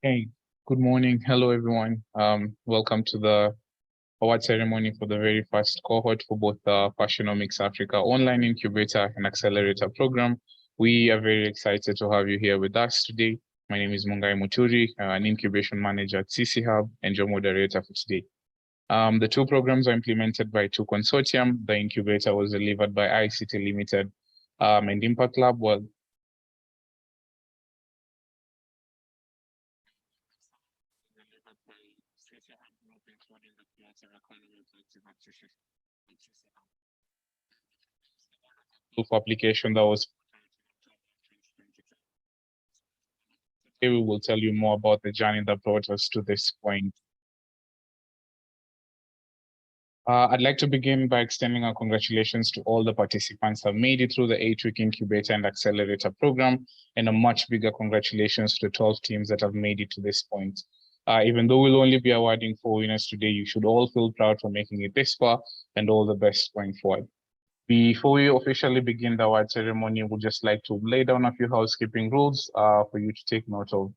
Hey, good morning. Hello, everyone. Welcome to the award ceremony for the very first cohort for both the Fashionomics Africa Online Incubator and Accelerator program. We are very excited to have you here with us today. My name is Mungai Muturi, an incubation manager at CC Hub and your moderator for today. The two programs are implemented by two consortium. The incubator was delivered by ICT Limited and Impact Lab, while application that was we will tell you more about the journey that brought us to this point. I'd like to begin by extending our congratulations to all the participants who have made it through the 8-week Incubator and Accelerator program, and a much bigger congratulations to the 12 teams that have made it to this point. Even though we'll only be awarding 4 winners today, you should all feel proud for making it this far, and all the best going forward. Before we officially begin the award ceremony, we'd just like to lay down a few housekeeping rules for you to take note of.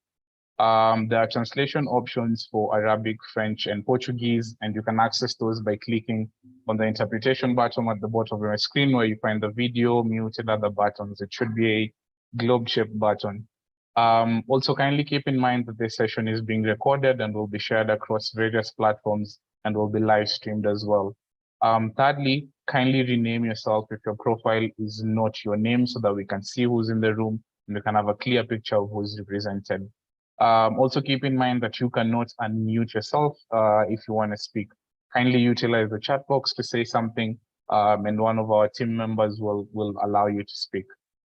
There are translation options for Arabic, French, and Portuguese, and you can access those by clicking on the interpretation button at the bottom of your screen where you find the video, mute, and other buttons. It should be a globe-shaped button. Also, kindly keep in mind that this session is being recorded and will be shared across various platforms and will be live streamed as well. Thirdly, kindly rename yourself if your profile is not your name so that we can see who's in the room and we can have a clear picture of who's represented. Also keep in mind that you cannot unmute yourself if you want to speak. Kindly utilize the chat box to say something and one of our team members will allow you to speak.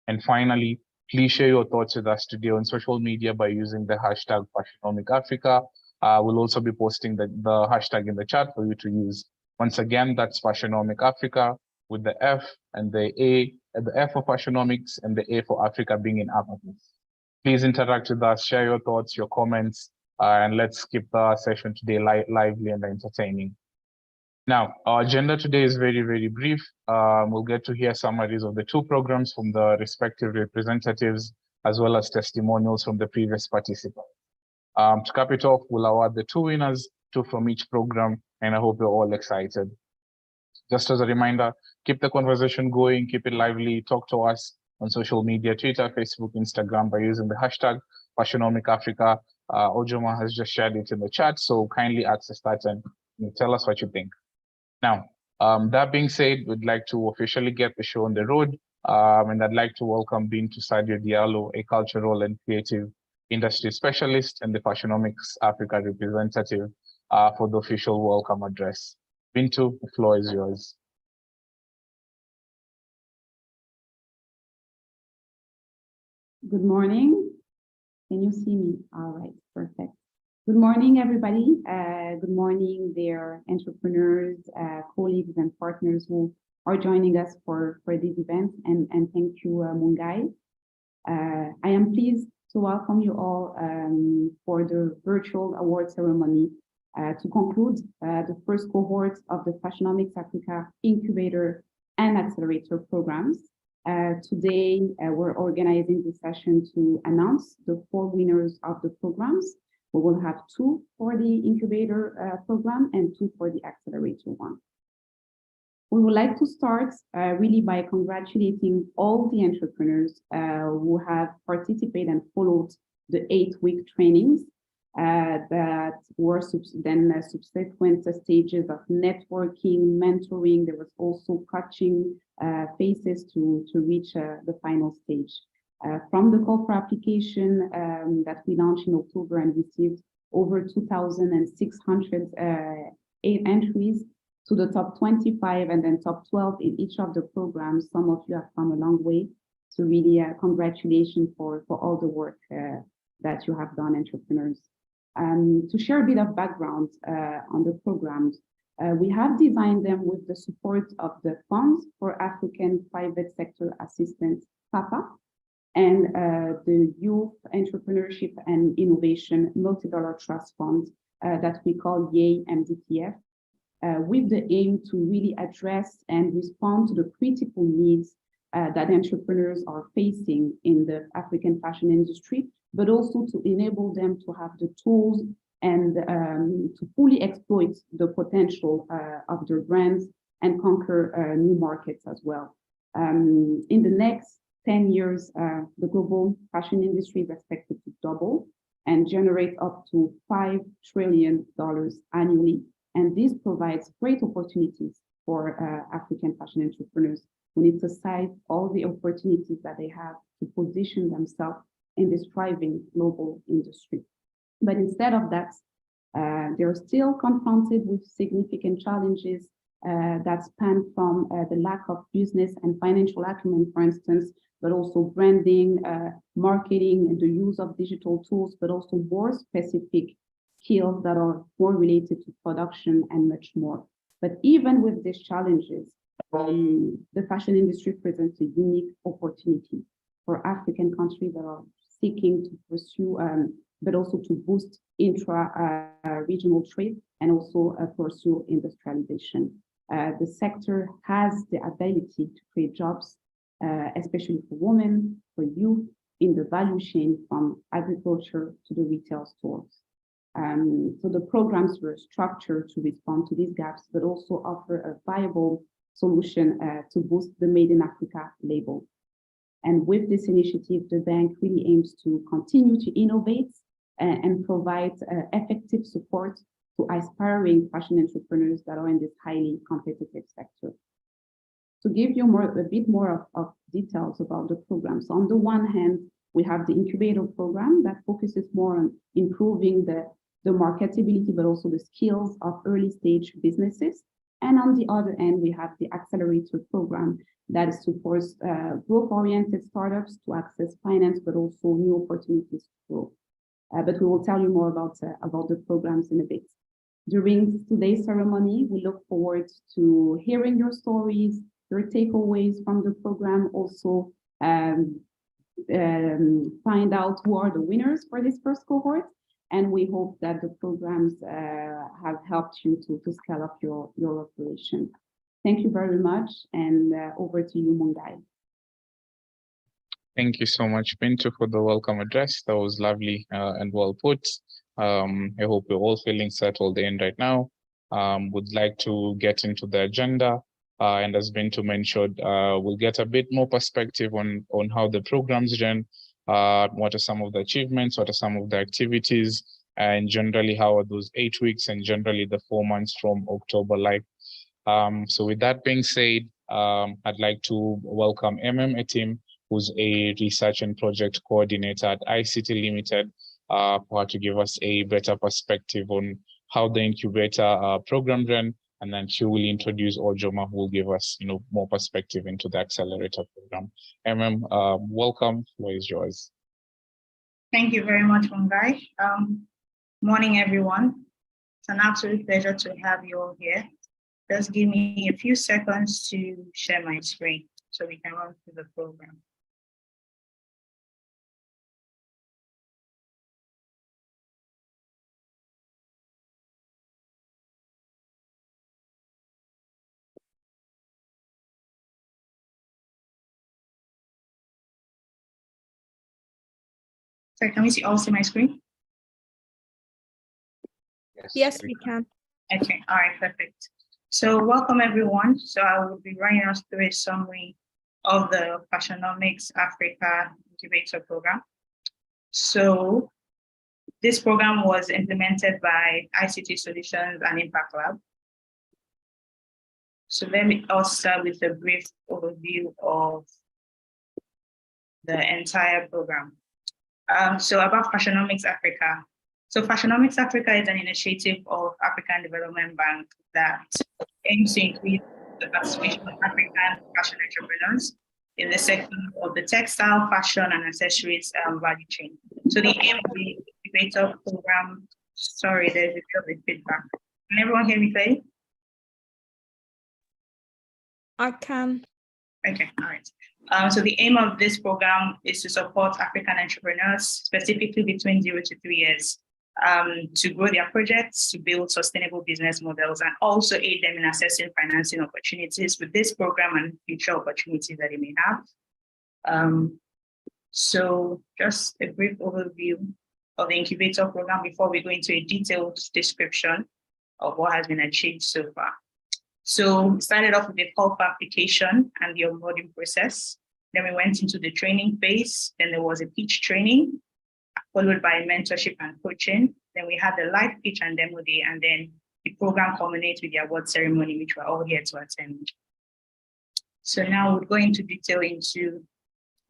And finally, please share your thoughts with us today on social media by using the hashtag #FashionomicAfrica. We'll also be posting the hashtag in the chat for you to use. Once again, that's Fashionomic with the F and the A, the F for Fashionomics and the A for Africa being in uppercase. Please interact with us, share your thoughts, your comments, and let's keep the session today lively and entertaining. Now, our agenda today is very, very brief. We'll get to hear summaries of the two programs from the respective representatives, as well as testimonials from the previous participants. To cap it off, we'll award the two winners, 2 from each program, and I hope you're all excited. Just as a reminder, keep the conversation going, keep it lively, talk to us on social media, Twitter, Facebook, Instagram, by using the hashtag FashionomicAfrica. Ojoma has just shared it in the chat, so kindly access that and tell us what you think. Now, that being said, we'd like to officially get the show on the road, and I'd like to welcome Bintu Sadio Diallo, a cultural and creative industry specialist and the Fashionomics Africa representative, for the official welcome address. Bintu, the floor is yours. Good morning. Can you see me? All right, perfect. Good morning, everybody. Good morning, dear entrepreneurs, colleagues, and partners who are joining us for this event. And thank you, Mungai. I am pleased to welcome you all for the virtual award ceremony to conclude the first cohort of the Fashionomics Africa Incubator and Accelerator programs. Today, we're organizing this session to announce the 4 winners of the programs. We will have 2 for the incubator program and 2 for the accelerator one. We would like to start really by congratulating all the entrepreneurs who have participated and followed the 8-week trainings that were then subsequent stages of networking, mentoring. There was also coaching phases to reach the final stage. From the call for application that we launched in October and received over 2,600 entries to the top 25 and then top 12 in each of the programs. Some of you have come a long way. So really congratulations for all the work that you have done, entrepreneurs. To share a bit of background on the programs, we have designed them with the support of the Funds for African Private Sector Assistance, FAPA, and the Youth Entrepreneurship and Innovation Multi-Dollar Trust Fund that we call YEI MDTF, with the aim to really address and respond to the critical needs that entrepreneurs are facing in the African fashion industry but also to enable them to have the tools and to fully exploit the potential of their brands and conquer new markets as well. In the next 10 years, the global fashion industry is expected to double and generate up to $5 trillion annually. And this provides great opportunities for African fashion entrepreneurs who need to seize all the opportunities that they have to position themselves in this thriving global industry. But instead of that, they're still confronted with significant challenges that span from the lack of business and financial acumen, for instance, but also branding, marketing, and the use of digital tools, but also more specific skills that are more related to production and much more. But even with these challenges, the fashion industry presents a unique opportunity for African countries that are seeking to pursue, but also to boost intra-regional trade and also pursue industrialization. The sector has the ability to create jobs, especially for women, for youth, in the value chain from agriculture to the retail stores. So the programs were structured to respond to these gaps, but also offer a viable solution to boost the Made in Africa label. And with this initiative, the bank really aims to continue to innovate and provide effective support to aspiring fashion entrepreneurs that are in this highly competitive sector. To give you a bit more of details about the program. So on the one hand, we have the Incubator program that focuses more on improving the marketability, but also the skills of early stage businesses. And on the other end, we have the Accelerator program that supports growth-oriented startups to access finance, but also new opportunities to grow. But we will tell you more about the programs in a bit. During today's ceremony, we look forward to hearing your stories, your takeaways from the program, also find out who are the winners for this first cohort. And we hope that the programs have helped you to scale up your operation. Thank you very much, and over to you, Mungai. Thank you so much, Bintu, for the welcome address. That was lovely and well put. I hope we're all feeling settled in right now. Would like to get into the agenda. And as Bintu mentioned, we'll get a bit more perspective on how the programs run, what are some of the achievements, what are some of the activities, and generally how are those 8 weeks and generally the 4 months from October like. So with that being said, I'd like to welcome Etim, who's a research and project coordinator at ICT Limited, for her to give us a better perspective on how the incubator program ran, and then she will introduce Ojoma, who will give us, more perspective into the accelerator program. Welcome. The floor is yours. Thank you very much, Mungai. Morning, everyone. It's an absolute pleasure to have you all here. Just give me a few seconds to share my screen so we can run through the program. So can we see also my screen? Yes, we can. Okay, all right, perfect. So welcome everyone. So I will be running us through a summary of the Fashionomics Africa Incubator program. So this program was implemented by ICT Solutions and Impact Lab. So let me also start with a brief overview of the entire program. So about Fashionomics Africa. So Fashionomics Africa is an initiative of African Development Bank that aims to increase the participation of African fashion entrepreneurs in the sector of the textile, fashion, and accessories value chain. So the aim of the incubator program, sorry, there's a bit of a feedback. Can everyone hear me clearly? I can. Okay, all right. So the aim of this program is to support African entrepreneurs, specifically between 0 to 3 years, to grow their projects, to build sustainable business models, and also aid them in assessing financing opportunities with this program and future opportunities that they may have. So just a brief overview of the incubator program before we go into a detailed description of what has been achieved so far. So we started off with the call for application and the onboarding process. Then we went into the training phase. Then there was a pitch training, followed by mentorship and coaching. Then we had the live pitch and demo day, and then the program culminates with the award ceremony, which we're all here to attend. So now we'll go into detail into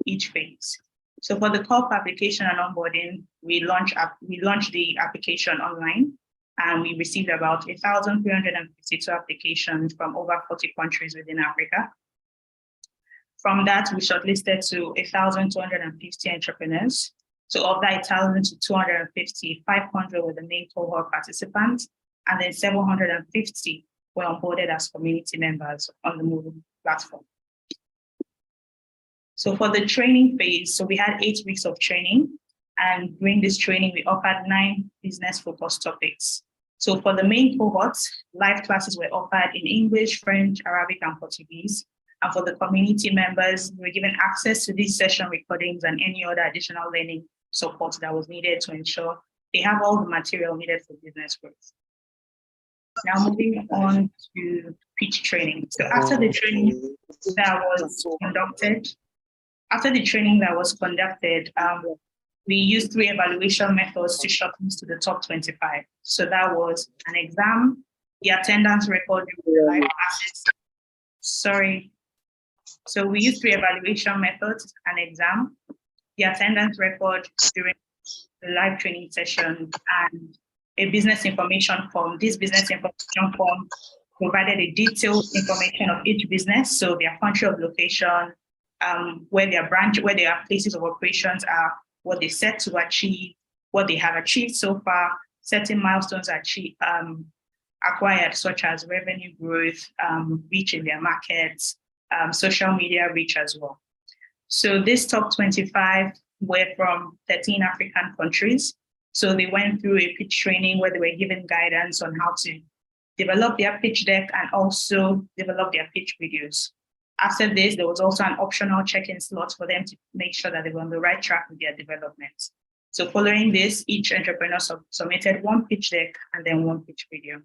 each phase. So for the call for application and onboarding, we launched the application online, and we received about 1,352 applications from over 40 countries within Africa. From that, we shortlisted to 1,250 entrepreneurs. So of that 1,250, 500 were the main cohort participants, and then 750 were onboarded as community members on the Moodle platform. So for the training phase, so we had 8 weeks of training, and during this training, we offered 9 business-focused topics. So for the main cohorts, live classes were offered in English, French, Arabic, and Portuguese. And for the community members, we were given access to these session recordings and any other additional learning support that was needed to ensure they have all the material needed for business growth. Now moving on to pitch training. So after the training that was conducted, we used 3 evaluation methods to shortlist to the top 25. So that was an exam, the attendance record during live classes. So we used 3 evaluation methods: an exam, the attendance record during the live training session, and a business information form. This business information form provided a detailed information of each business, so their country of location, where their places of operations are, what they set to achieve, what they have achieved so far, certain milestones acquired, such as revenue growth, reach in their markets, social media reach as well. So this top 25 were from 13 African countries. So they went through a pitch training where they were given guidance on how to develop their pitch deck and also develop their pitch videos. After this, there was also an optional check-in slot for them to make sure that they were on the right track with their development. So following this, each entrepreneur submitted 1 pitch deck and then 1 pitch video.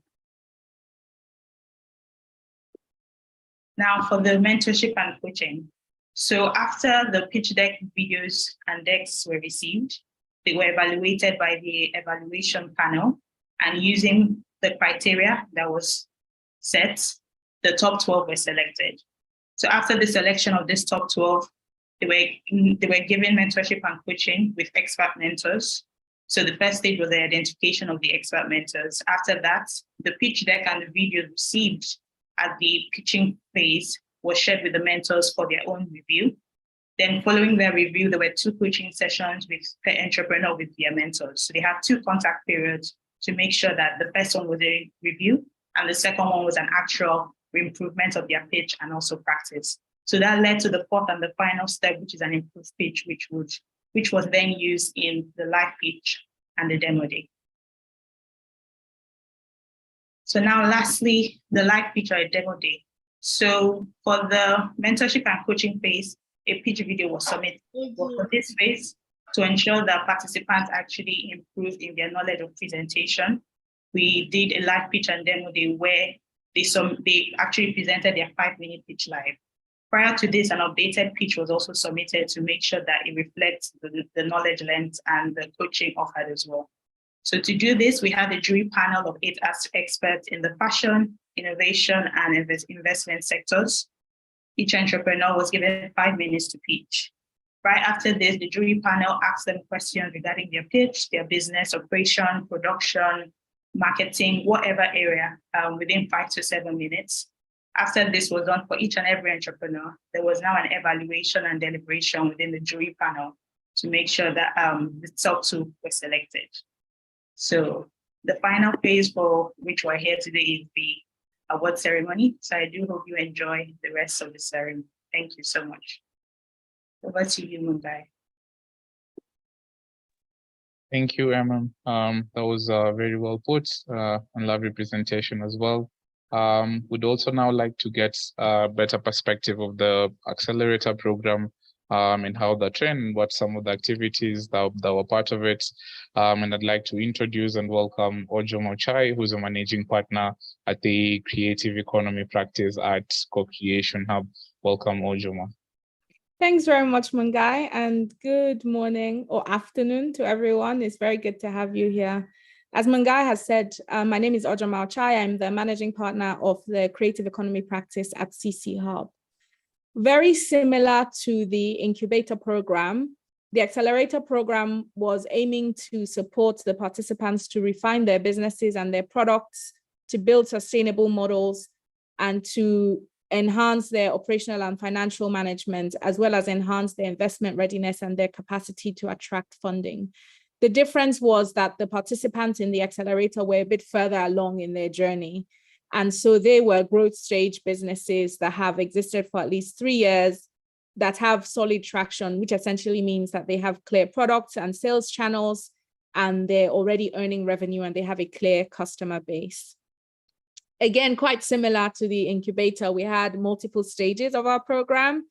Now for the mentorship and coaching. So after the pitch deck videos and decks were received, they were evaluated by the evaluation panel, and using the criteria that was set, the top 12 were selected. So after the selection of this top 12, they were given mentorship and coaching with expert mentors. So the first stage was the identification of the expert mentors. After that, the pitch deck and the videos received at the pitching phase was shared with the mentors for their own review. Then following their review, there were 2 coaching sessions with the entrepreneur with their mentors. So they had 2 contact periods to make sure that the first one was a review and the second one was an actual improvement of their pitch and also practice. So that led to the 4th and the final step, which is an improved pitch, which was then used in the live pitch and the demo day. So now lastly, the live pitch or a demo day. So for the mentorship and coaching phase, a pitch video was submitted. For this phase, to ensure that participants actually improved in their knowledge of presentation, we did a live pitch and demo day where they actually presented their 5-minute pitch live. Prior to this, an updated pitch was also submitted to make sure that it reflects the knowledge learned and the coaching offered as well. So to do this, we had a jury panel of 8 experts in the fashion, innovation, and investment sectors. Each entrepreneur was given 5 minutes to pitch. Right after this, the jury panel asked them questions regarding their pitch, their business, operation, production, marketing, whatever area, within 5 to 7 minutes. After this was done for each and every entrepreneur, there was now an evaluation and deliberation within the jury panel to make sure that the top 2 were selected. So the final phase for which we're here today is the award ceremony. So I do hope you enjoy the rest of the ceremony. Thank you so much. Over to you, Mundai. Thank you, Emma. That was very well put and lovely presentation as well. We'd also now like to get a better perspective of the accelerator program and how that trend, what some of the activities that were part of it. And I'd like to introduce and welcome Ojoma Chai, who's a managing partner at the Creative Economy practice at Co-Creation Hub. Welcome, Ojoma. Thanks very much, Mungai, and good morning or afternoon to everyone. It's very good to have you here. As Mungai has said, my name is Ojoma Chai. I'm the managing partner of the Creative Economy practice at CC Hub. Very similar to the incubator program, the accelerator program was aiming to support the participants to refine their businesses and their products, to build sustainable models, and to enhance their operational and financial management, as well as enhance their investment readiness and their capacity to attract funding. The difference was that the participants in the accelerator were a bit further along in their journey. And so they were growth stage businesses that have existed for at least 3 years, that have solid traction, which essentially means that they have clear products and sales channels, and they're already earning revenue and they have a clear customer base. Again, quite similar to the incubator, we had multiple stages of our program.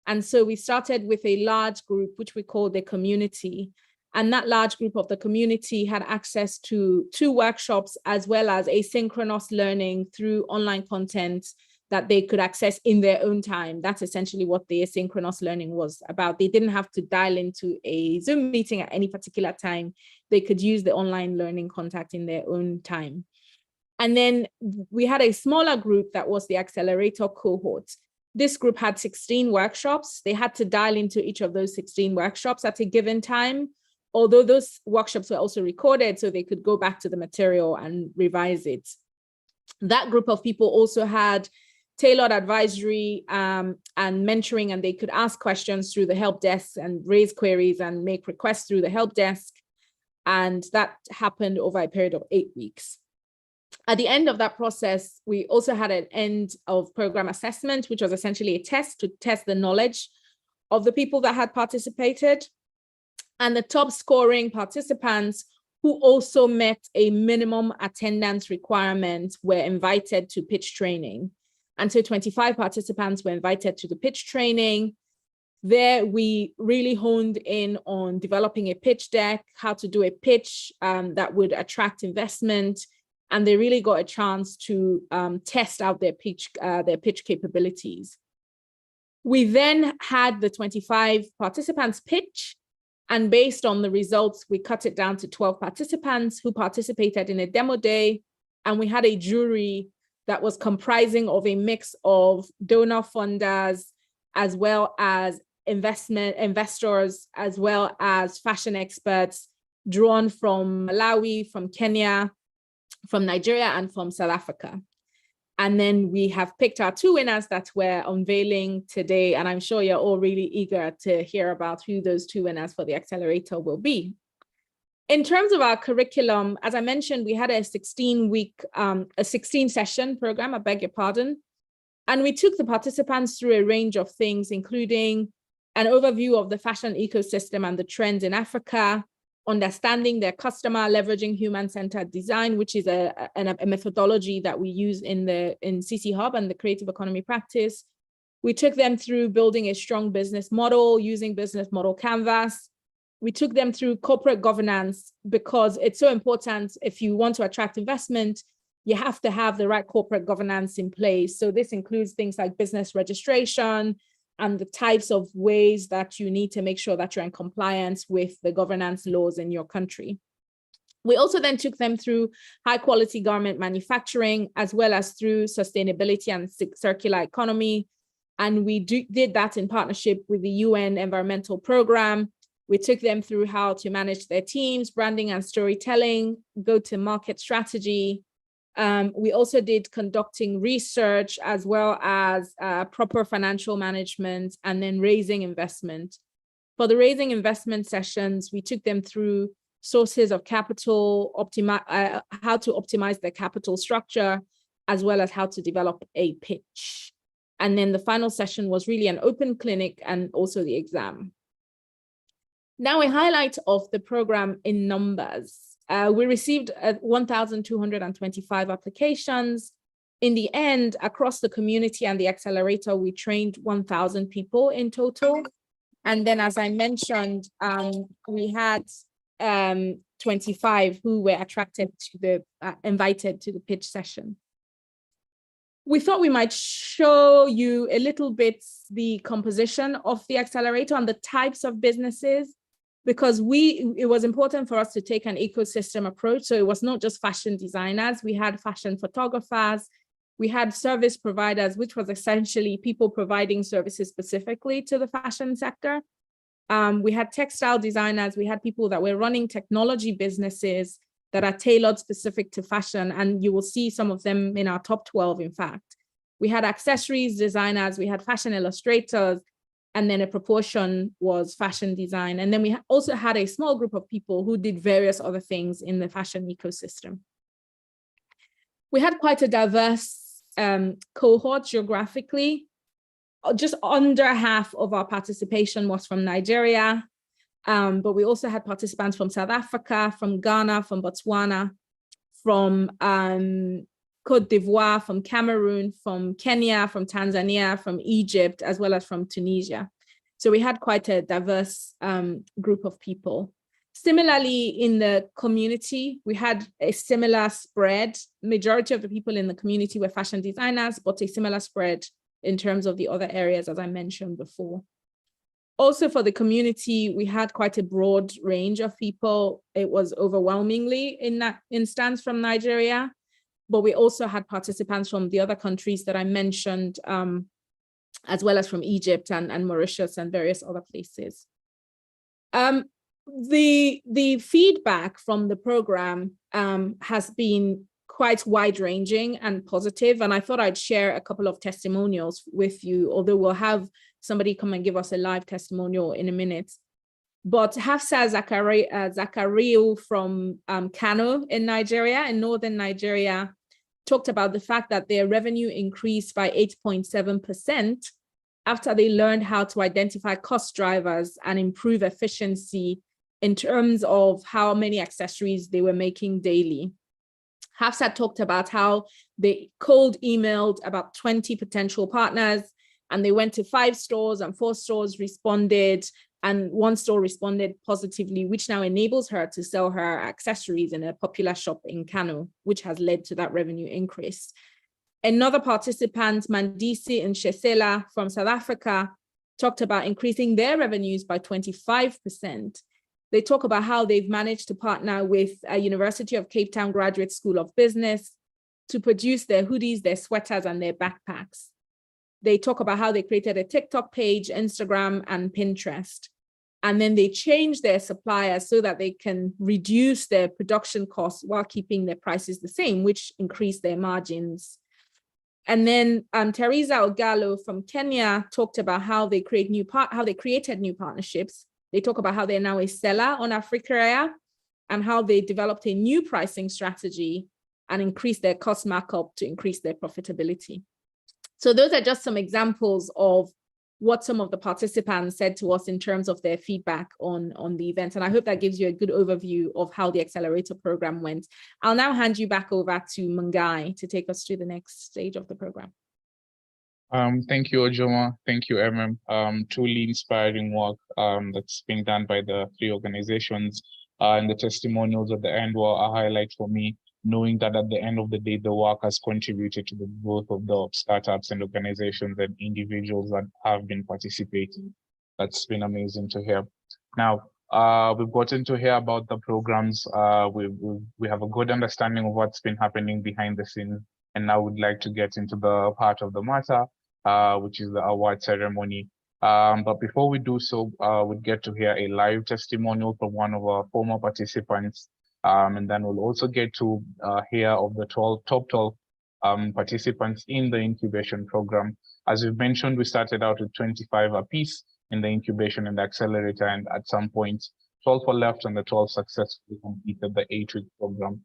And so we started with a large group, which we call the community. And that large group of the community had access to 2 workshops, as well as asynchronous learning through online content that they could access in their own time. That's essentially what the asynchronous learning was about. They didn't have to dial into a Zoom meeting at any particular time. They could use the online learning contact in their own time. And then we had a smaller group that was the accelerator cohort. This group had 16 workshops. They had to dial into each of those 16 workshops at a given time, although those workshops were also recorded, so they could go back to the material and revise it. That group of people also had tailored advisory and mentoring, and they could ask questions through the help desk and raise queries and make requests through the help desk. And that happened over a period of 8 weeks. At the end of that process, we also had an end of program assessment, which was essentially a test to test the knowledge of the people that had participated. And the top scoring participants, who also met a minimum attendance requirement, were invited to pitch training. And so 25 participants were invited to the pitch training. There, we really honed in on developing a pitch deck, how to do a pitch that would attract investment. And they really got a chance to test out their pitch capabilities. We then had the 25 participants pitch. And based on the results, we cut it down to 12 participants who participated in a demo day. And we had a jury that was comprising of a mix of donor funders, as well as investors, as well as fashion experts drawn from Malawi, from Kenya, from Nigeria, and from South Africa. And then we have picked our 2 winners that we're unveiling today. And I'm sure you're all really eager to hear about who those 2 winners for the accelerator will be. In terms of our curriculum, as I mentioned, we had a 16-session program, I beg your pardon. And we took the participants through a range of things, including an overview of the fashion ecosystem and the trends in Africa, understanding their customer, leveraging human-centered design, which is a methodology that we use in CC Hub and the Creative Economy practice. We took them through building a strong business model using business model canvas. We took them through corporate governance, because it's so important. If you want to attract investment, you have to have the right corporate governance in place. So this includes things like business registration, and the types of ways that you need to make sure that you're in compliance with the governance laws in your country. We also then took them through high quality garment manufacturing, as well as through sustainability and circular economy. And we did that in partnership with the UN Environmental Programme. We took them through how to manage their teams, branding and storytelling, go-to-market strategy. We also did conducting research, as well as proper financial management, and then raising investment. For the raising investment sessions, we took them through sources of capital, how to optimize their capital structure, as well as how to develop a pitch. And then the final session was really an open clinic and also the exam. Now a highlight of the program in numbers. We received 1,225 applications. In the end, across the community and the accelerator, we trained 1,000 people in total. And then, as I mentioned, we had 25 who were attracted to the, invited to the pitch session. We thought we might show you a little bit the composition of the accelerator and the types of businesses, because it was important for us to take an ecosystem approach. So it was not just fashion designers, we had fashion photographers, we had service providers, which was essentially people providing services specifically to the fashion sector. We had textile designers, we had people that were running technology businesses that are tailored specific to fashion, and you will see some of them in our top 12, in fact. We had accessories designers, we had fashion illustrators, and then a proportion was fashion design. And then we also had a small group of people who did various other things in the fashion ecosystem. We had quite a diverse cohort geographically. Just under half of our participation was from Nigeria, but we also had participants from South Africa, from Ghana, from Botswana, from Côte d'Ivoire, from Cameroon, from Kenya, from Tanzania, from Egypt, as well as from Tunisia. So we had quite a diverse group of people. Similarly, in the community, we had a similar spread. Majority of the people in the community were fashion designers, but a similar spread in terms of the other areas, as I mentioned before. Also for the community, we had quite a broad range of people. It was overwhelmingly in that instance from Nigeria, but we also had participants from the other countries that I mentioned, as well as from Egypt and Mauritius and various other places. The feedback from the program has been quite wide-ranging and positive, and I thought I'd share a couple of testimonials with you, although we'll have somebody come and give us a live testimonial in a minute. But Hafsa Zakariu from Kano in Nigeria, in northern Nigeria, talked about the fact that their revenue increased by 8.7% after they learned how to identify cost drivers and improve efficiency in terms of how many accessories they were making daily. Hafsa talked about how they cold emailed about 20 potential partners, and they went to 5 stores and 4 stores responded, and 1 store responded positively, which now enables her to sell her accessories in a popular shop in Kano, which has led to that revenue increase. Another participant, Mandisi Nshesela from South Africa, talked about increasing their revenues by 25%. They talk about how they've managed to partner with a University of Cape Town Graduate School of Business to produce their hoodies, their sweaters, and their backpacks. They talk about how they created a TikTok page, Instagram, and Pinterest. And then they changed their suppliers so that they can reduce their production costs while keeping their prices the same, which increased their margins. And then Teresa Ogalo from Kenya talked about how they created new partnerships. They talk about how they're now a seller on Africa and how they developed a new pricing strategy and increased their cost markup to increase their profitability. So those are just some examples of what some of the participants said to us in terms of their feedback on the event. And I hope that gives you a good overview of how the Accelerator program went. I'll now hand you back over to Mungai to take us through the next stage of the program. Thank you, Ojoma. Thank you, Truly inspiring work that's being done by the 3 organizations. And the testimonials at the end were a highlight for me, knowing that at the end of the day, the work has contributed to the growth of the startups and organizations and individuals that have been participating. That's been amazing to hear. Now, we've gotten to hear about the programs. We have a good understanding of what's been happening behind the scenes. And now we'd like to get into the part of the matter, which is the award ceremony. But before we do so, we'd get to hear a live testimonial from one of our former participants. And then we'll also get to hear of the top 12 participants in the incubation program. As we've mentioned, we started out with 25 apiece in the incubation and the accelerator, and at some point, 12 were left and the 12 successfully completed the 8-week program.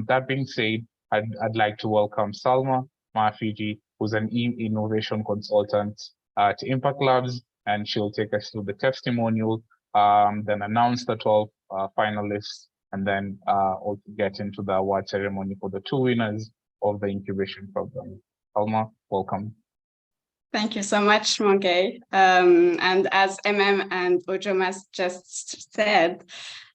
That being said, I'd like to welcome Salma Mafiji, who's an innovation consultant to Impact Labs, and she'll take us through the testimonial, then announce the 12 finalists, and then also get into the award ceremony for the 2 winners of the incubation program. Salma, welcome. Thank you so much, Monkey. And as and Ojomas just said,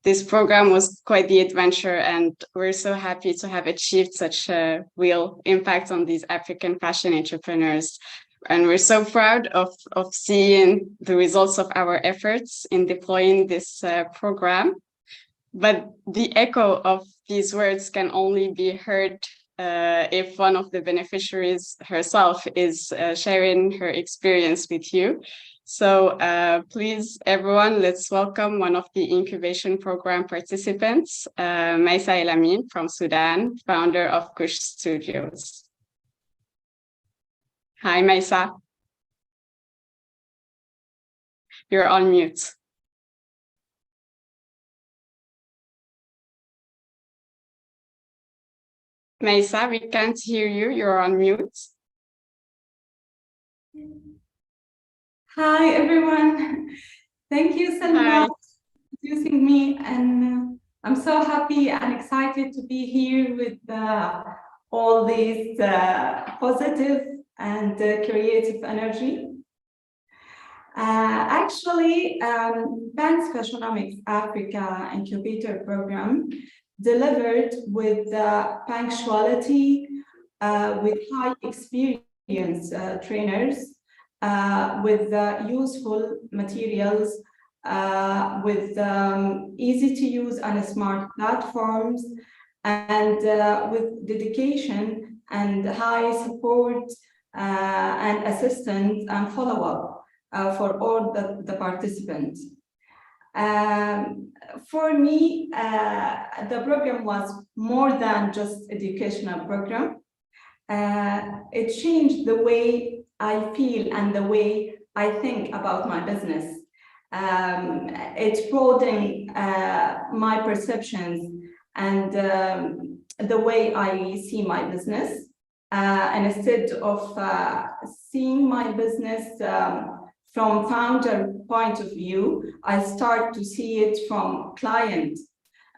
this program was quite the adventure, and we're so happy to have achieved such a real impact on these African fashion entrepreneurs. And we're so proud of seeing the results of our efforts in deploying this program. But the echo of these words can only be heard if one of the beneficiaries herself is sharing her experience with you. So please, everyone, let's welcome one of the incubation program participants, Maisa El Amin from Sudan, founder of Kush Studios. Hi, Maisa. You're on mute. Maisa, we can't hear you. You're on mute. Hi, everyone. Thank you, Selma, Hi. for introducing me. And I'm so happy and excited to be here with all these positive and creative energy. Actually, Banks Fashionomics Africa Incubator Program delivered with punctuality, with high experience trainers, with useful materials, with easy to use and smart platforms, and with dedication and high support and assistance and follow-up for all the participants. For me, the program was more than just educational program. It changed the way I feel and the way I think about my business. It broadened my perceptions and the way I see my business. And instead of seeing my business from founder point of view, I start to see it from client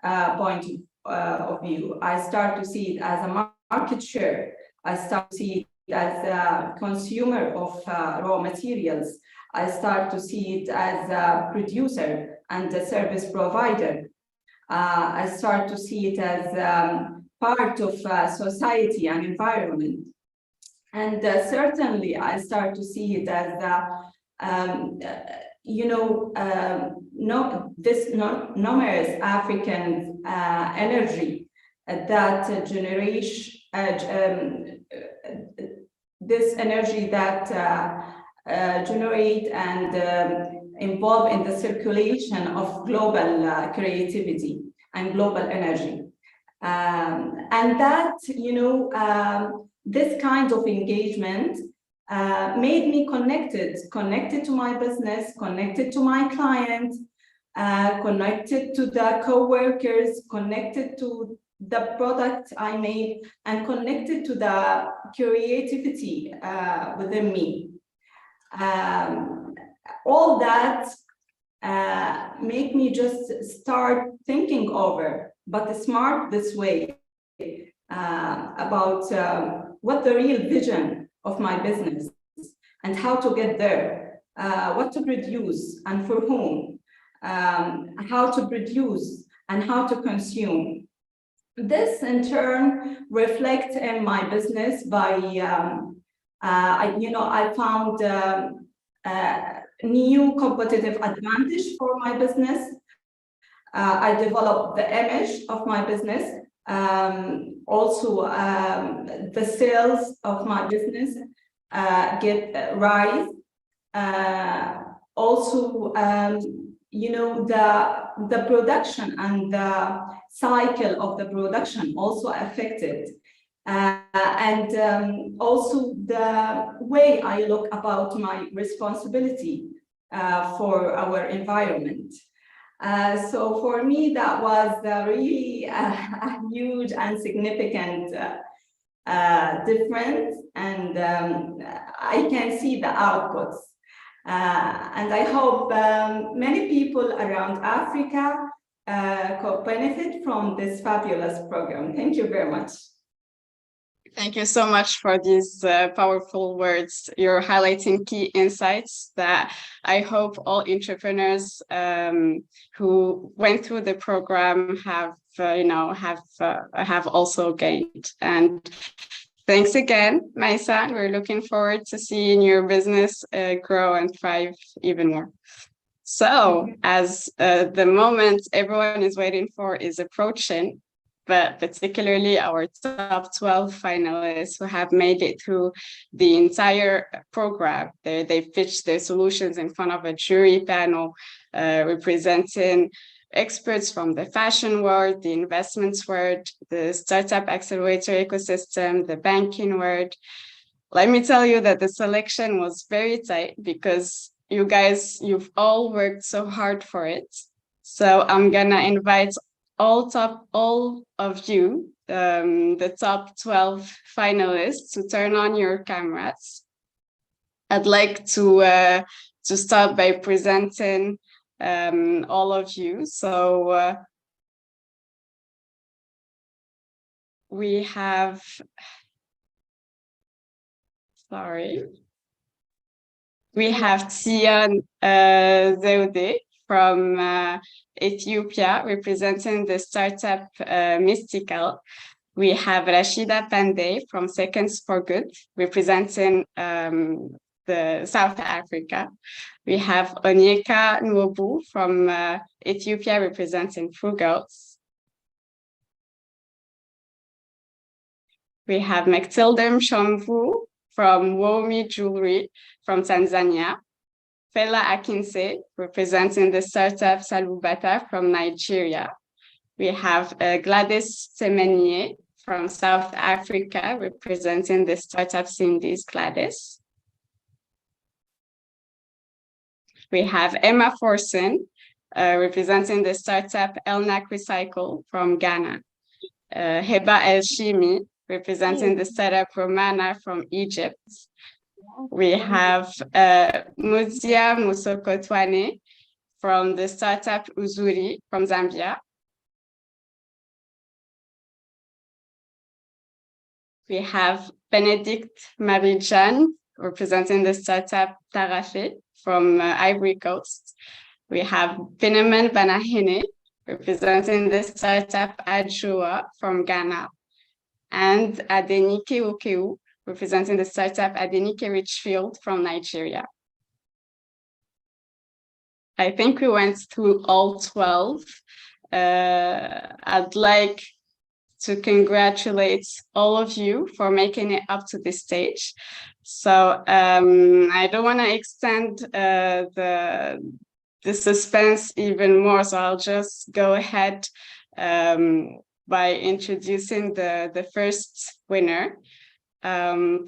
point of view. I start to see it as a market share. I start to see it as a consumer of raw materials. I start to see it as a producer and a service provider. I start to see it as part of society and environment. And certainly I start to see it as this numerous African energy that generates this energy that generate and involve in the circulation of global creativity and global energy. And that, this kind of engagement made me connected to my business, connected to my client, connected to the co-workers, connected to the product I made, and connected to the creativity within me. All that make me just start thinking over, but smart this way, about what the real vision of my business and how to get there, what to produce and for whom, how to produce and how to consume. This in turn reflects in my business by, I found new competitive advantage for my business. I developed the image of my business. Also, the sales of my business get rise. Also, the production and the cycle of the production also affected. And also the way I look about my responsibility for our environment. So for me, that was really a huge and significant difference, and I can see the outputs. And I hope many people around Africa could benefit from this fabulous program. Thank you very much. Thank you so much for these powerful words. You're highlighting key insights that I hope all entrepreneurs who went through the program have also gained. And thanks again, Maisa. We're looking forward to seeing your business grow and thrive even more. So, as the moment everyone is waiting for is approaching, but particularly our top 12 finalists who have made it through the entire program. They pitched their solutions in front of a jury panel representing experts from the fashion world, the investments world, the startup accelerator ecosystem, the banking world. Let me tell you that the selection was very tight because you guys, you've all worked so hard for it. So I'm gonna invite all of you, the top 12 finalists, to turn on your cameras. I'd like to start by presenting all of you. So we have, we have Tsian Zewde from Ethiopia, representing the startup Mystical. We have Rashida Pandey from Seconds for Good, representing the South Africa. We have Onyeka Nwobu from Ethiopia, representing Frugals. We have Mektilde Mshomvu from Womi Jewelry from Tanzania. Fela Akinse, representing the startup Salubata from Nigeria. We have Gladys Semenier from South Africa, representing the startup Cindy's Gladys. We have Emma Forson, representing the startup Elnac Recycle from Ghana. Heba El Shimi, representing the startup Romana from Egypt. We have Muzia Musokotwane from the startup Uzuri from Zambia. We have Benedict Marijan, representing the startup Tarafe from Ivory Coast. We have Benemen Banahene, representing the startup Adjoa from Ghana. And Adenike Okeu, representing the startup Adenike Richfield from Nigeria. I think we went through all 12. I'd like to congratulate all of you for making it up to this stage. So I don't want to extend the suspense even more, so I'll just go ahead by introducing the first winner.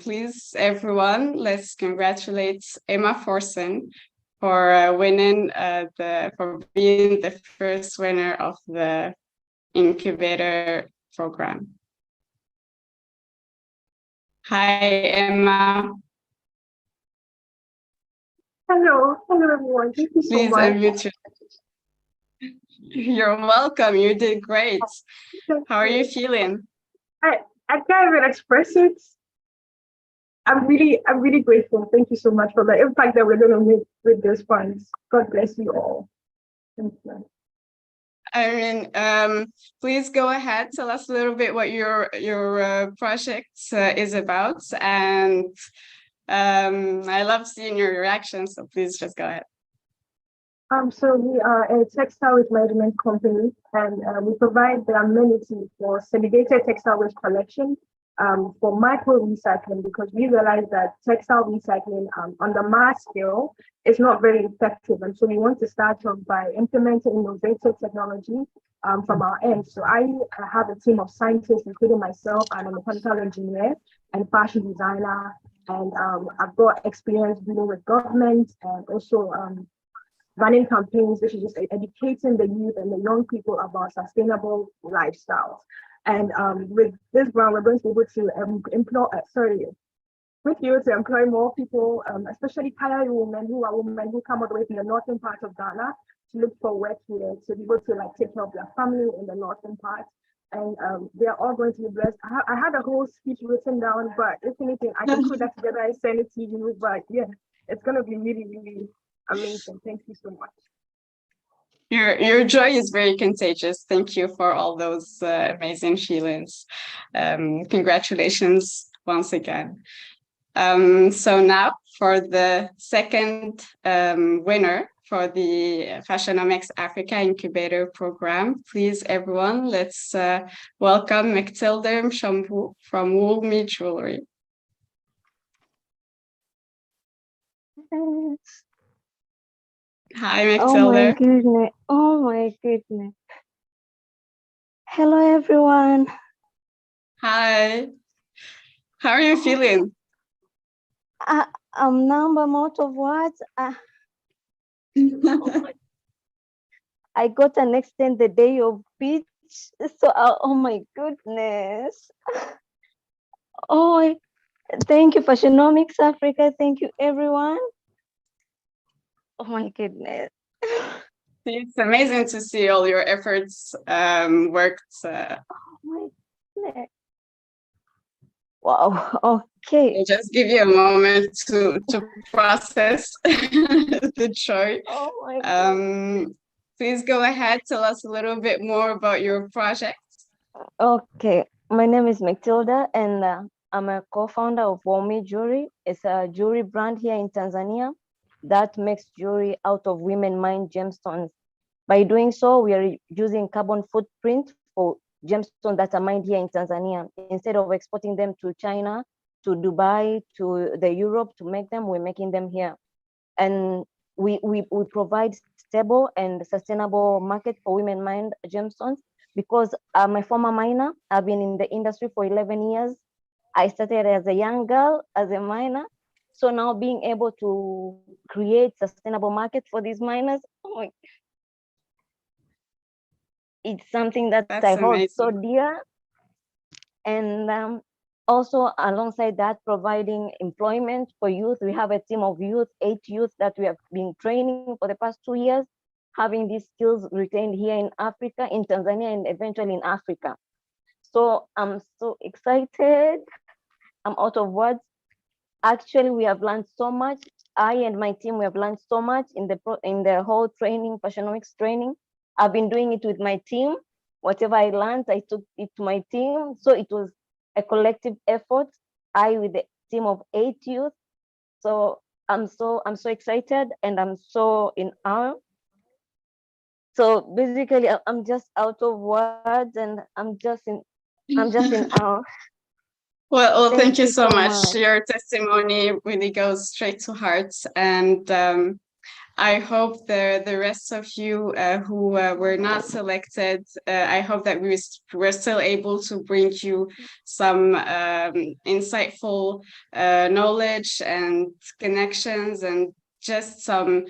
Please, everyone, let's congratulate Emma Forson for winning for being the first winner of the Incubator program. Hi, Emma. Hello everyone. Thank you so much. Please unmute you. You're welcome. You did great. How are you feeling? I can't even express it. I'm really grateful. Thank you so much for the impact that we're going to make with those funds. God bless you all. Thank you. I mean, please go ahead. Tell us a little bit what your project is about, and I love seeing your reactions. So please just go ahead. So we are a textile waste management company, and we provide the amenity for segregated textile waste collection for micro recycling, because we realize that textile recycling on the mass scale is not very effective. And so we want to start off by implementing innovative technology from our end. So I have a team of scientists, including myself. I'm a mechanical engineer and fashion designer. And I've got experience dealing with government and also running campaigns, which is just educating the youth and the young people about sustainable lifestyles. And with this grant, we're going to be able to employ more people, especially Kayari women who come all the way from the northern part of Ghana to look for work here, to be able to take care of their family in the northern part. and they're all going to be blessed. I had a whole speech written down, but if anything, I can put that together and send it to you. But yeah, it's going to be really, really amazing. Thank you so much. Your joy is very contagious. Thank you for all those amazing feelings. Congratulations once again. So now for the second winner for the Fashionomics Africa Incubator Program, please everyone, let's welcome Matilda Mshambu from Woolme Jewelry. Hi, Matilda. Oh my goodness. Oh my goodness. Hello, everyone. Hi. How are you feeling? I'm numb out of words. I got an extended day of speech. So, oh my goodness. Oh, thank you, Fashionomics Africa. Thank you, everyone. Oh my goodness. It's amazing to see all your efforts worked. Oh my goodness. Wow. Okay. I'll just give you a moment to process the joy. Oh my goodness. Please go ahead, tell us a little bit more about your project. Okay, my name is Matilda, and I'm a co-founder of Woolme Jewelry. It's a jewelry brand here in Tanzania that makes jewelry out of women-mined gemstones. By doing so, we are using carbon footprint for gemstones that are mined here in Tanzania. Instead of exporting them to China, to Dubai, to the Europe to make them, we're making them here. And we provide stable and sustainable market for women-mined gemstones because I'm a former miner. I've been in the industry for 11 years. I started as a young girl, as a miner. So now being able to create sustainable market for these miners, it's something that I hold so dear. And also alongside that, providing employment for youth. We have a team of youth, 8 youth that we have been training for the past 2 years, having these skills retained here in Africa, in Tanzania, and eventually in Africa. So I'm so excited. I'm out of words. Actually, we have learned so much. I and my team, we have learned so much in the whole training, Fashionomics training. I've been doing it with my team. Whatever I learned, I took it to my team. So it was a collective effort. I with a team of 8 youth. So I'm so excited and I'm so in awe. So basically, I'm just out of words and I'm just in awe. Well, thank you so much. Your testimony really goes straight to heart, and I hope the rest of you who were not selected, I hope that we're still able to bring you some insightful knowledge and connections and just some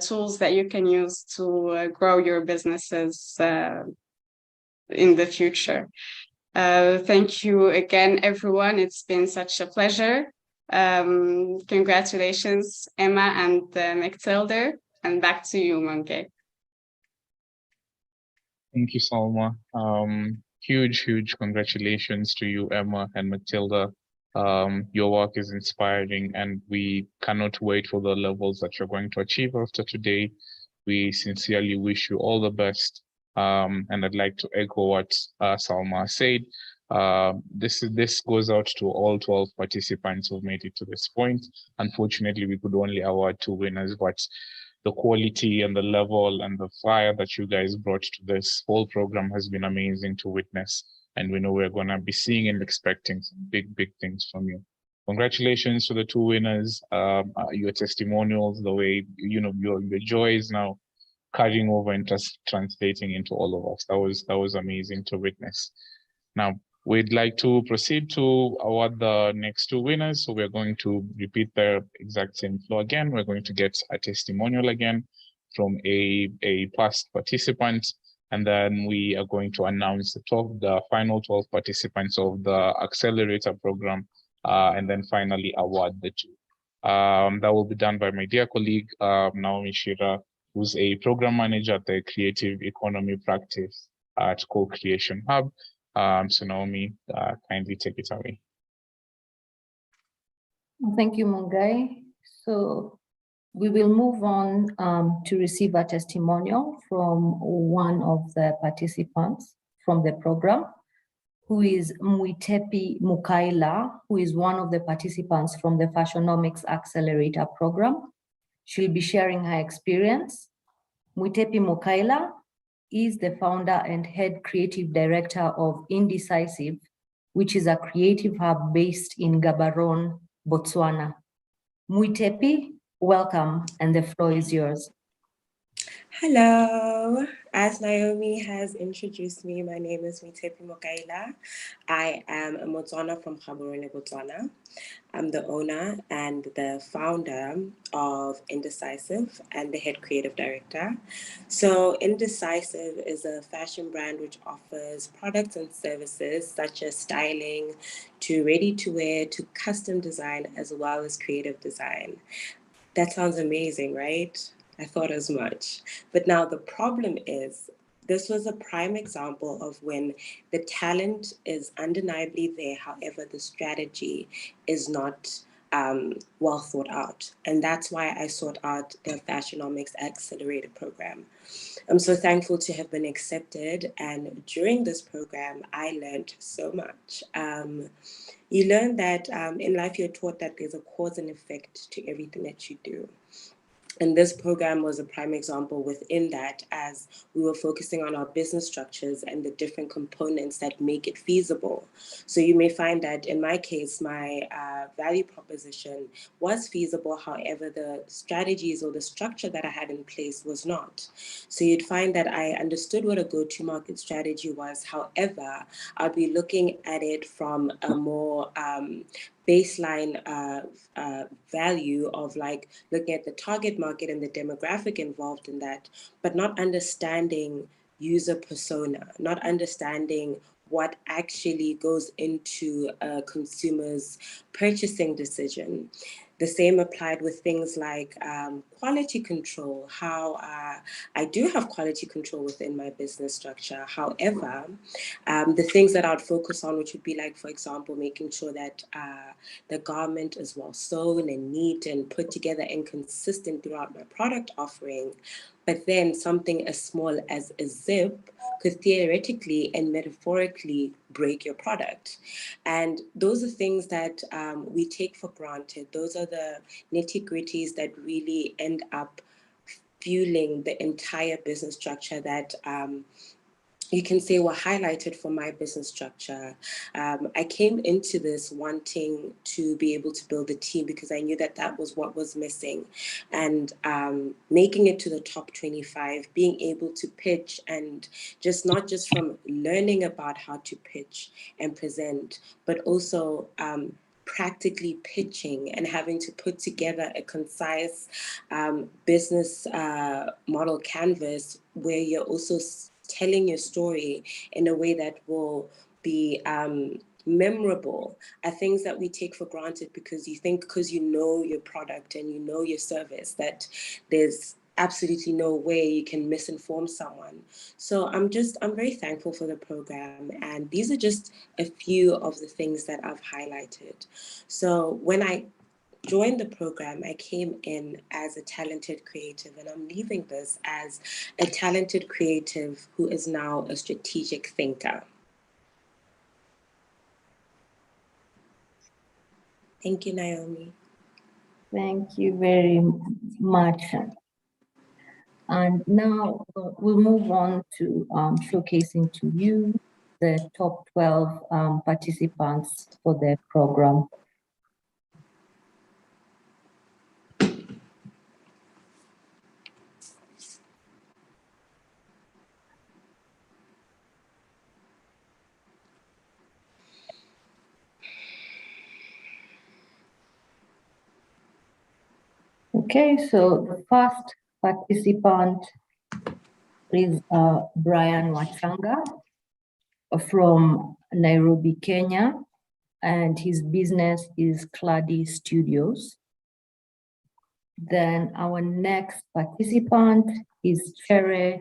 tools that you can use to grow your businesses in the future. Thank you again, everyone. It's been such a pleasure. Congratulations, Emma and Matilda, and back to you, Mange. Thank you, Salma. Huge congratulations to you, Emma and Matilda. Your work is inspiring, and we cannot wait for the levels that you're going to achieve after today. We sincerely wish you all the best. And I'd like to echo what Salma said. This goes out to all 12 participants who've made it to this point. Unfortunately, we could only award 2 winners, but the quality and the level and the fire that you guys brought to this whole program has been amazing to witness. And we know we're going to be seeing and expecting some big things from you. Congratulations to the 2 winners. Your testimonials, the way, your joy is now carrying over and just translating into all of us. That was amazing to witness. Now, we'd like to proceed to award the next 2 winners. So we're going to repeat the exact same flow again. We're going to get a testimonial again from a past participant. And then we are going to announce the final 12 participants of the Accelerator program. And then finally award the 2. That will be done by my dear colleague, Naomi Shira, who's a program manager at the Creative Economy Practice at Co-Creation Hub. So Naomi, kindly take it away. Thank you, Mungai. So we will move on to receive a testimonial from one of the participants from the program, who is Mwitepi Mukaila, who is one of the participants from the Fashionomics Accelerator program. She'll be sharing her experience. Mwitepi Mukaila is the founder and head creative director of Indecisive, which is a creative hub based in Gaborone, Botswana. Mwitepi, welcome, and the floor is yours. Hello, as Naomi has introduced me, my name is Mwitepi Mukaila. I am a Motswana from Gaborone, Botswana. I'm the owner and the founder of Indecisive and the head creative director. So Indecisive is a fashion brand which offers products and services such as styling to ready to wear to custom design as well as creative design. That sounds amazing, right? I thought as much. But now the problem is, this was a prime example of when the talent is undeniably there, however, the strategy is not well thought out. And that's why I sought out the Fashionomics Accelerator program. I'm so thankful to have been accepted. And during this program, I learned so much. You learn that in life, you're taught that there's a cause and effect to everything that you do. And this program was a prime example within that, as we were focusing on our business structures and the different components that make it feasible. So you may find that in my case, my value proposition was feasible. However, the strategies or the structure that I had in place was not. So you'd find that I understood what a go-to-market strategy was. However, I'd be looking at it from a more baseline value of like looking at the target market and the demographic involved in that, but not understanding user persona, not understanding what actually goes into a consumer's purchasing decision. The same applied with things like quality control, how I do have quality control within my business structure. However, the things that I'd focus on, which would be like, for example, making sure that the garment is well sewn and neat and put together and consistent throughout my product offering. But then something as small as a zip could theoretically and metaphorically break your product. And those are things that we take for granted. Those are the nitty-gritties that really end up fueling the entire business structure that you can say were highlighted for my business structure. I came into this wanting to be able to build a team because I knew that that was what was missing. And making it to the top 25, being able to pitch and just not just from learning about how to pitch and present, but also practically pitching and having to put together a concise business model canvas where you're also telling your story in a way that will be memorable, are things that we take for granted because you think because you know your product and you know your service that there's absolutely no way you can misinform someone. So I'm very thankful for the program, and these are just a few of the things that I've highlighted. So when I joined the program, I came in as a talented creative, and I'm leaving this as a talented creative who is now a strategic thinker. Thank you, Naomi. Thank you very much. And now we'll move on to showcasing to you the top 12 participants for the program. Okay, so the first participant is Brian Wachanga from Nairobi, Kenya, and his business is Clady Studios. Then our next participant is Chere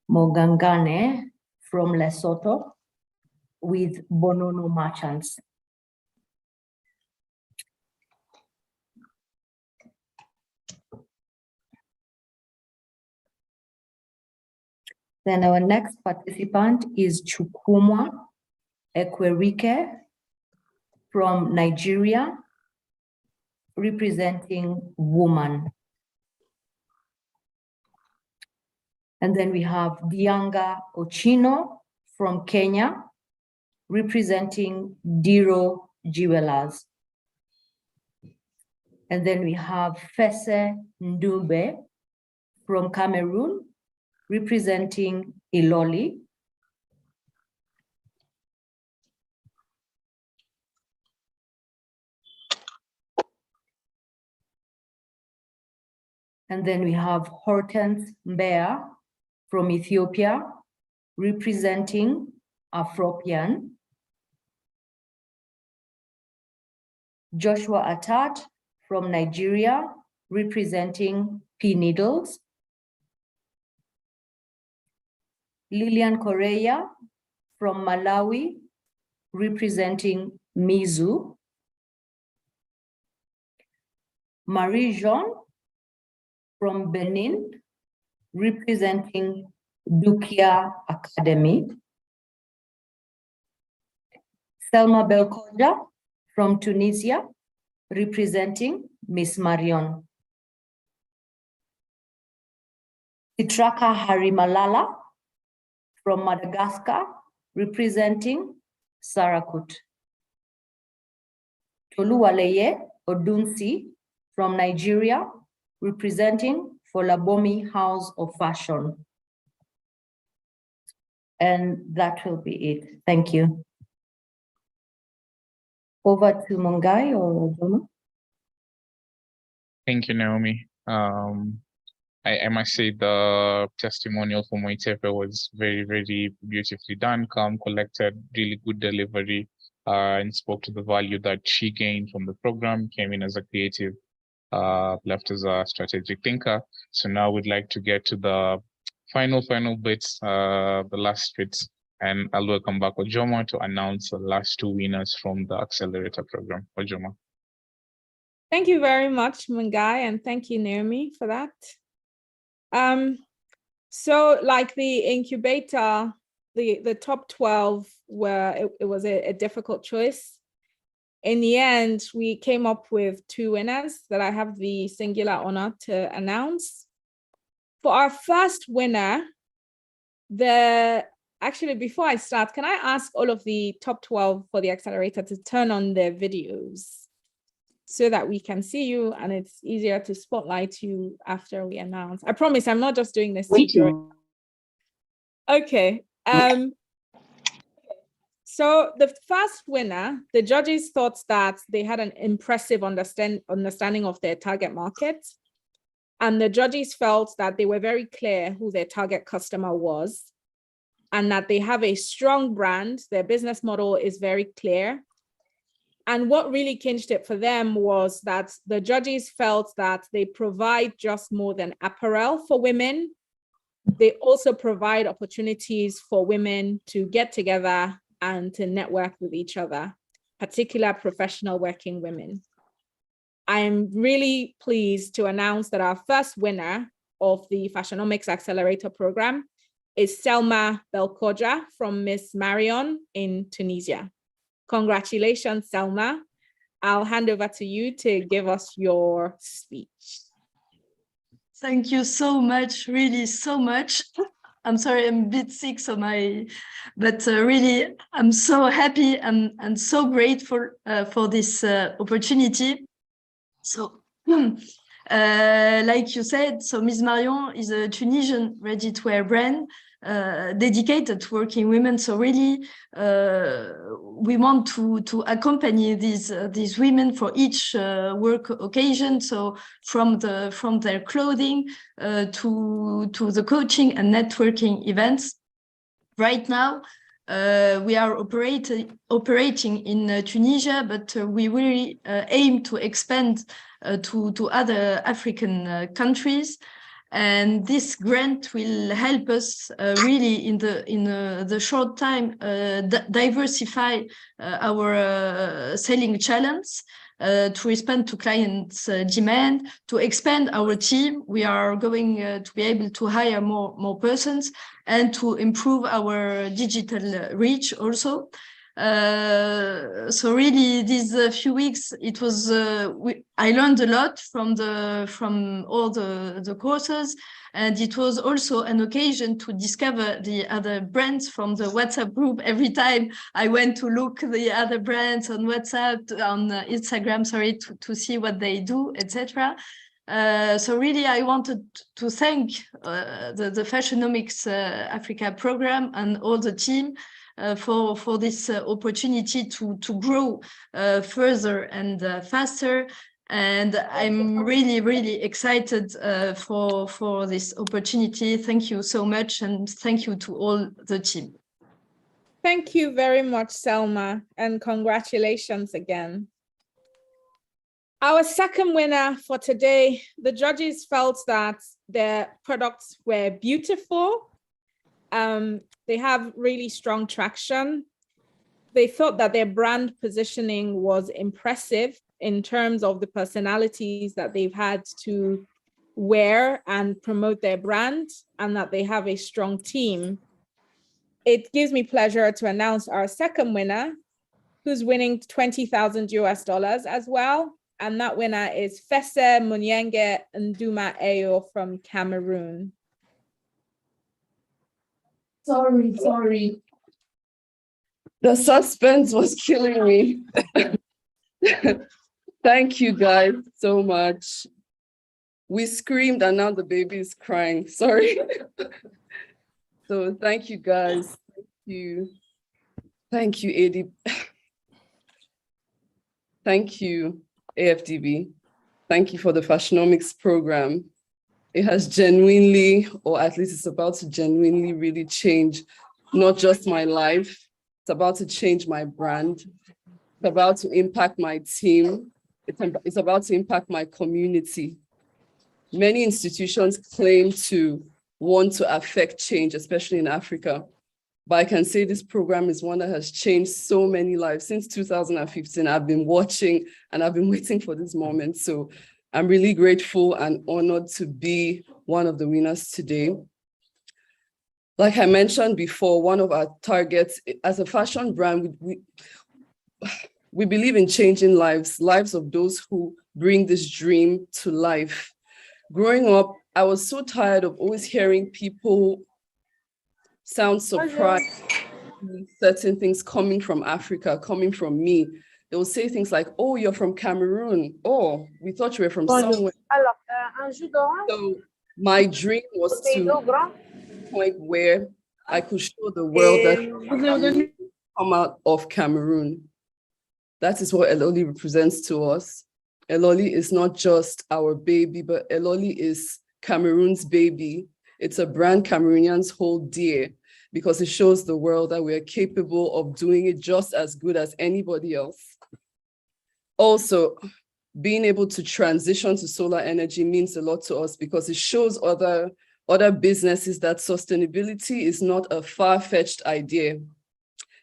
Mogangane from Lesotho with Bonono Merchants. Then our next participant is Chukwuma Ekwerike from Nigeria, representing woman. And then we have Dianga Ochino from Kenya, representing Diro Jewelers. And then we have Fese Ndube from Cameroon, representing Iloli. And then we have Hortense Mbea from Ethiopia, representing Afropian. Joshua Atat from Nigeria, representing P Needles. Lilian Correa from Malawi, representing Mizu. Marie-Jean from Benin, representing Dukia Academy. Selma Belkoja from Tunisia, representing Miss Marion. Titraka Harimalala from Madagascar, representing Sarakut. Toluwaleye Odunsi from Nigeria, representing Folabomi House of Fashion. And that will be it. Thank you. Over to Mungai or Ojoma. Thank you, Naomi. I must say the testimonial from Moitepe was very, very beautifully done, calm, collected, really good delivery, and spoke to the value that she gained from the program, came in as a creative, left as a strategic thinker. So now we'd like to get to the final bits, the last bits, and I'll welcome back Ojoma to announce the last two winners from the Accelerator program. Ojoma. Thank you very much, Mungai, and thank you, Naomi, for that. So like the incubator, the top 12 were, it was a difficult choice. In the end, we came up with two winners that I have the singular honor to announce. For our first winner, actually, before I start, can I ask all of the top 12 for the Accelerator to turn on their videos so that we can see you and it's easier to spotlight you after we announce? I promise I'm not just doing this. Okay. So the first winner, the judges thought that they had an impressive understanding of their target market. And the judges felt that they were very clear who their target customer was and that they have a strong brand. Their business model is very clear. And what really clinched it for them was that the judges felt that they provide just more than apparel for women. They also provide opportunities for women to get together and to network with each other, particular professional working women. I'm really pleased to announce that our first winner of the Fashionomics Accelerator program is Selma Belkoja from Miss Marion in Tunisia. Congratulations, Selma. I'll hand over to you to give us your speech. Thank you so much, really so much. I'm sorry, I'm a bit sick, but really, I'm so happy and so grateful for this opportunity. So, like you said, so Miss Marion is a Tunisian ready-to-wear brand dedicated to working women. So really, we want to accompany these women for each work occasion. So from their clothing to the coaching and networking events. Right now, we are operating in Tunisia, but we really aim to expand to other African countries. And this grant will help us really in the short time diversify our selling channels to respond to clients' demand, to expand our team. We are going to be able to hire more persons and to improve our digital reach also. So really, these few weeks, it was I learned a lot from all the courses, and it was also an occasion to discover the other brands from the WhatsApp group. Every time I went to look the other brands on WhatsApp, on Instagram, sorry, to see what they do, etc. So really, I wanted to thank the Fashionomics Africa program and all the team for this opportunity to grow further and faster. And I'm really excited for this opportunity. Thank you so much, and thank you to all the team. Thank you very much, Selma, and congratulations again. Our second winner for today, the judges felt that their products were beautiful. They have really strong traction. They thought that their brand positioning was impressive in terms of the personalities that they've had to wear and promote their brand, and that they have a strong team. It gives me pleasure to announce our second winner, who's winning $20,000 as well. And that winner is Fese Munyenge Nduma Ayo from Cameroon. Sorry. The suspense was killing me. Thank you guys so much. We screamed and now the baby is crying. Sorry. So thank you guys. Thank you, AD. Thank you, AFDB. Thank you for the Fashionomics program. It has genuinely, or at least it's about to genuinely really change not just my life, it's about to change my brand, it's about to impact my team, it's about to impact my community. Many institutions claim to want to affect change, especially in Africa. But I can say this program is one that has changed so many lives. Since 2015, I've been watching and I've been waiting for this moment. So I'm really grateful and honored to be one of the winners today. Like I mentioned before, one of our targets as a fashion brand, we believe in changing lives of those who bring this dream to life. Growing up, I was so tired of always hearing people sound surprised with certain things coming from Africa, coming from me. They will say things like, oh, you're from Cameroon. Oh, we thought you were from somewhere. So my dream was to point where I could show the world that come out of Cameroon. That is what Eloli represents to us. Eloli is not just our baby, but Eloli is Cameroon's baby. It's a brand Cameroonians hold dear because it shows the world that we are capable of doing it just as good as anybody else. Also, being able to transition to solar energy means a lot to us because it shows other businesses that sustainability is not a far-fetched idea.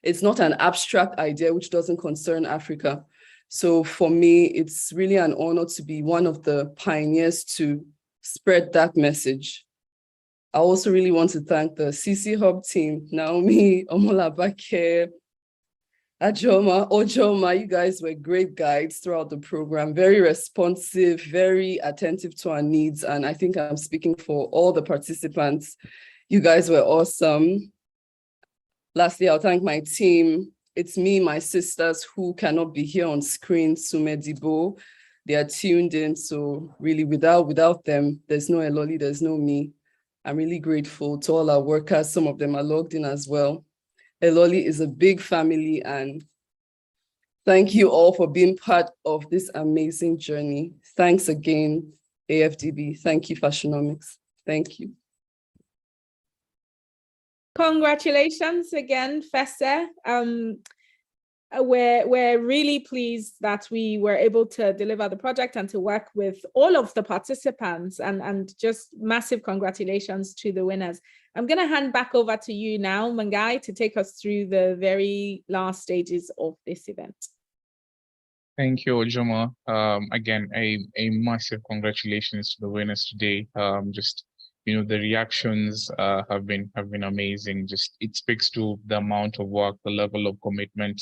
It's not an abstract idea which doesn't concern Africa. So for me, it's really an honor to be one of the pioneers to spread that message. I also really want to thank the CC Hub team, Naomi, Omolabake, Ajoma, Ojoma. You guys were great guides throughout the program, very responsive, very attentive to our needs. And I think I'm speaking for all the participants. You guys were awesome. Lastly, I'll thank my team. It's me, my sisters who cannot be here on screen, Sumedibo. They are tuned in. So really without them, there's no Eloli, there's no me. I'm really grateful to all our workers. Some of them are logged in as well. Eloli is a big family, and thank you all for being part of this amazing journey. Thanks again, AFDB. Thank you, Fashionomics. Thank you. Congratulations again, Fese. we're really pleased that we were able to deliver the project and to work with all of the participants, and just massive congratulations to the winners. I'm going to hand back over to you now, Mangai, to take us through the very last stages of this event. Thank you, Ojoma. Again, a massive congratulations to the winners today. Just, you know, the reactions have been amazing. Just, it speaks to the amount of work, the level of commitment,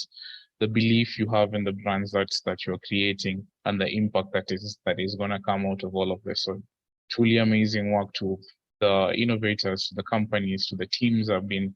the belief you have in the brands that you're creating, and the impact that is going to come out of all of this. So truly amazing work to the innovators, to the companies, to the teams that have been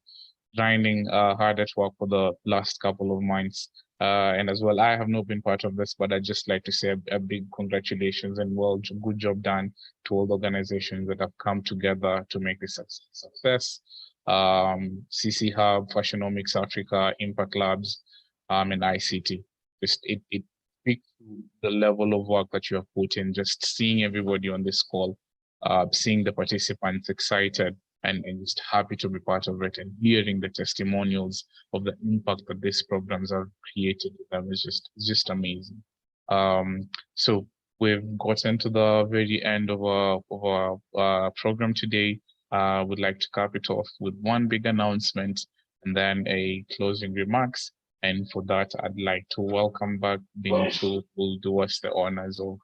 grinding hard at work for the last couple of months. And as well, I have not been part of this, but I'd just like to say a big congratulations and good job done to all the organizations that have come together to make this a success. CC Hub, Fashionomics Africa, Impact Labs, and ICT. Just it speaks to the level of work that you have put in, just seeing everybody on this call, seeing the participants excited and just happy to be part of it, and hearing the testimonials of the impact that these programs have created with them is just amazing. So we've gotten to the very end of our program today. We'd like to cap it off with one big announcement and then a closing remarks. And for that, I'd like to welcome back Bintu, who will do us the honors of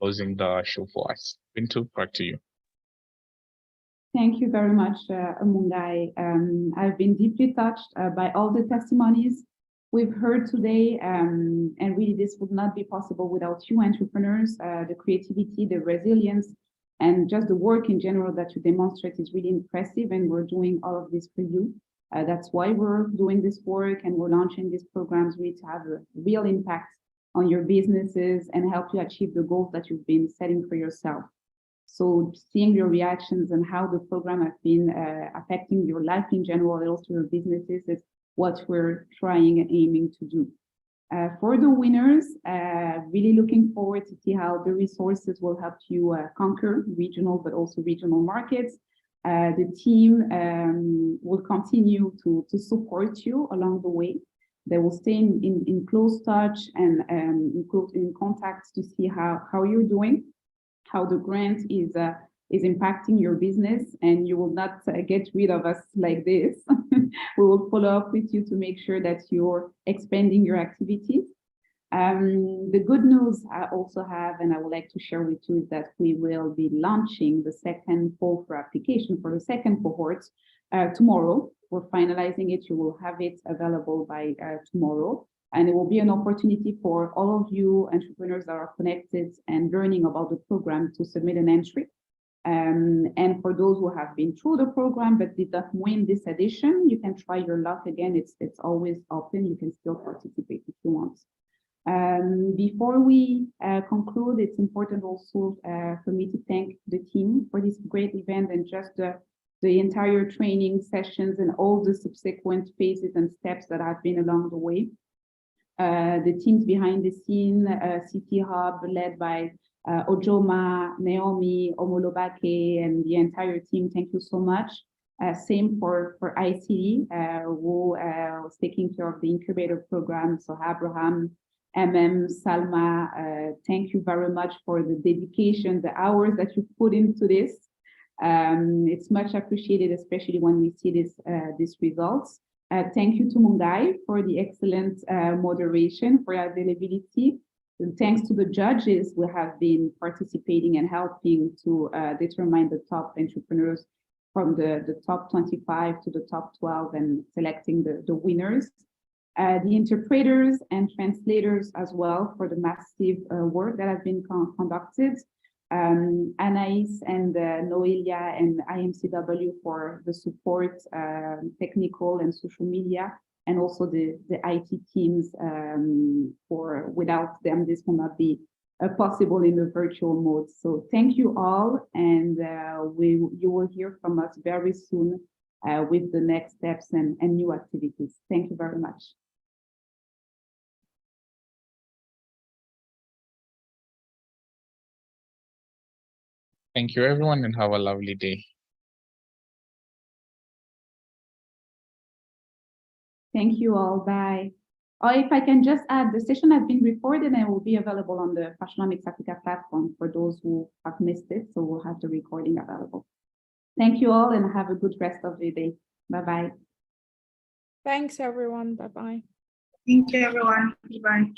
closing the show for us. Bintu, back to you. Thank you very much, Mungai. I've been deeply touched by all the testimonies we've heard today, and really this would not be possible without you entrepreneurs. The creativity, the resilience, and just the work in general that you demonstrate is really impressive, and we're doing all of this for you. That's why we're doing this work, and we're launching these programs really to have a real impact on your businesses and help you achieve the goals that you've been setting for yourself. So seeing your reactions and how the program has been affecting your life in general and also your businesses is what we're trying and aiming to do. For the winners, really looking forward to see how the resources will help you conquer regional, but also regional markets. The team will continue to support you along the way. They will stay in close touch and in contact to see how you're doing, how the grant is impacting your business, and you will not get rid of us like this. We will follow up with you to make sure that you're expanding your activities. The good news I also have, and I would like to share with you, is that we will be launching the second call for application for the second cohort tomorrow. We're finalizing it. You will have it available by tomorrow. And it will be an opportunity for all of you entrepreneurs that are connected and learning about the program to submit an entry. And for those who have been through the program but did not win this edition, you can try your luck again. It's always open. You can still participate if you want. Before we conclude, it's important also for me to thank the team for this great event and just the entire training sessions and all the subsequent phases and steps that have been along the way. The teams behind the scene, CT Hub, led by Ojoma, Naomi, Omolobake, and the entire team, thank you so much. Same for ICT, who was taking care of the incubator program. So Abraham, Salma, thank you very much for the dedication, the hours that you put into this. It's much appreciated, especially when we see these results. Thank you to Mungai for the excellent moderation, for your availability. And thanks to the judges who have been participating and helping to determine the top entrepreneurs from the top 25 to the top 12 and selecting the winners. The interpreters and translators as well for the massive work that has been conducted. Anais and Noelia and IMCW for the support, technical and social media, and also the IT teams. Without them, this will not be possible in the virtual mode. So thank you all, and you will hear from us very soon with the next steps and new activities. Thank you very much. Thank you, everyone, and have a lovely day. Thank you all. Bye. Or if I can just add, the session has been recorded and will be available on the Fashionomics Africa platform for those who have missed it. So we'll have the recording available. Thank you all and have a good rest of the day. Bye-bye. Thanks, everyone. Bye-bye. Thank you, everyone. Bye-bye.